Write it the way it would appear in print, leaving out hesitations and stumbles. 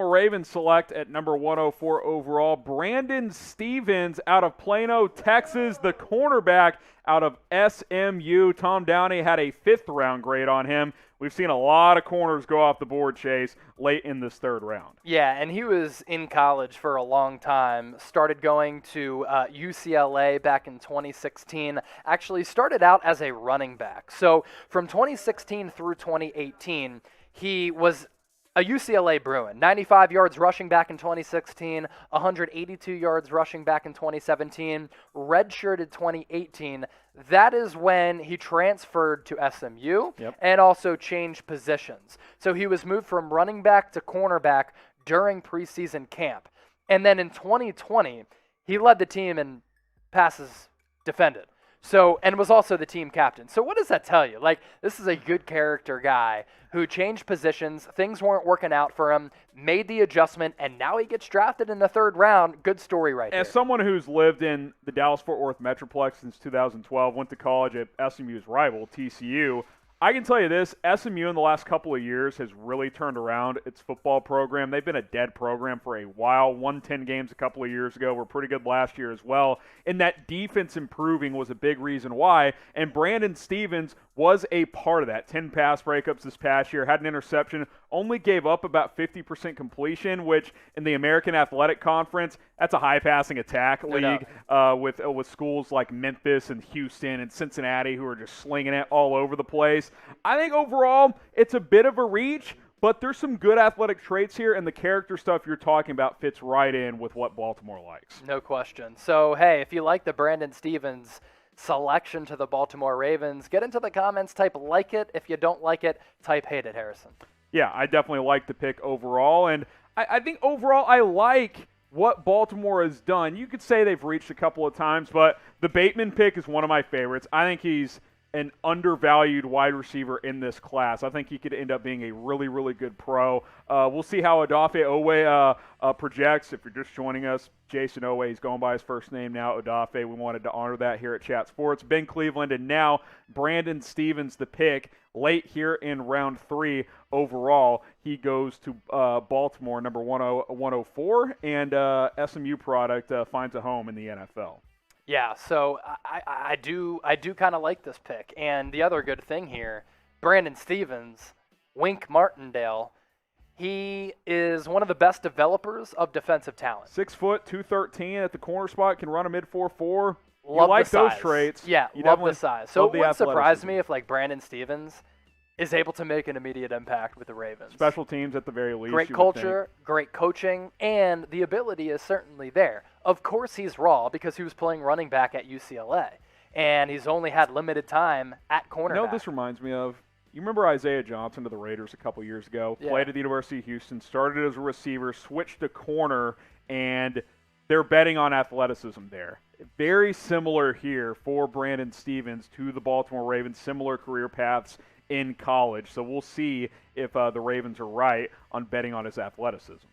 Baltimore Ravens select at number 104 overall Brandon Stephens out of Plano, Texas, the cornerback out of SMU. Tom Downey had a 5th-round grade on him. We've seen a lot of corners go off the board, Chase, late in this 3rd round. Yeah, and he was in college for a long time. Started going to UCLA back in 2016. Actually started out as a running back. So from 2016 through 2018, he was a UCLA Bruin. 95 yards rushing back in 2016, 182 yards rushing back in 2017, redshirted 2018. That is when he transferred to SMU and also changed positions. So he was moved from running back to cornerback during preseason camp. And then in 2020, he led the team in passes defended. And was also the team captain. So what does that tell you? Like, this is a good character guy who changed positions. Things weren't working out for him, made the adjustment, and now he gets drafted in the 3rd round. Good story right there. As someone who's lived in the Dallas-Fort Worth Metroplex since 2012, went to college at SMU's rival, TCU, I can tell you this, SMU in the last couple of years has really turned around its football program. They've been a dead program for a while. Won 10 games a couple of years ago. Were pretty good last year as well. And that defense improving was a big reason why. And Brandon Stephens was a part of that. 10 pass breakups this past year. Had an interception. Only gave up about 50% completion, which in the American Athletic Conference, that's a high-passing attack league with schools like Memphis and Houston and Cincinnati who are just slinging it all over the place. I think overall it's a bit of a reach, but there's some good athletic traits here, and the character stuff you're talking about fits right in with what Baltimore likes. No question. So, hey, if you like the Brandon Stephens selection to the Baltimore Ravens, get into the comments, type like it. If you don't like it, type hate it, Harrison. Yeah, I definitely like the pick overall, and I think overall I like what Baltimore has done. You could say they've reached a couple of times, but the Bateman pick is one of my favorites. I think he's an undervalued wide receiver in this class. I think he could end up being a really, really good pro. We'll see how Odafe Owe projects. If you're just joining us, Jason Owe, he's going by his first name now, Odafe. We wanted to honor that here at Chat Sports. Ben Cleveland, and now Brandon Stephens, the pick, late here in round 3 overall. He goes to Baltimore, number 104, and SMU product finds a home in the NFL. Yeah, so I do kind of like this pick. And the other good thing here, Brandon Stephens, Wink Martindale, he is one of the best developers of defensive talent. 6 foot, 213 at the corner spot, can run a mid 4.4. You Love like the size. those traits. Yeah, you love the size. So it wouldn't surprise athleticism. me if, like, Brandon Stephens is able to make an immediate impact with the Ravens. Special teams at the very least. Great culture, great coaching, and the ability is certainly there. Of course he's raw because he was playing running back at UCLA, and he's only had limited time at cornerback. You know what this reminds me of? You remember Isaiah Johnson to the Raiders a couple years ago? Yeah. Played at the University of Houston, started as a receiver, switched to corner, and they're betting on athleticism there. Very similar here for Brandon Stephens to the Baltimore Ravens, similar career paths in college. So we'll see if the Ravens are right on betting on his athleticism.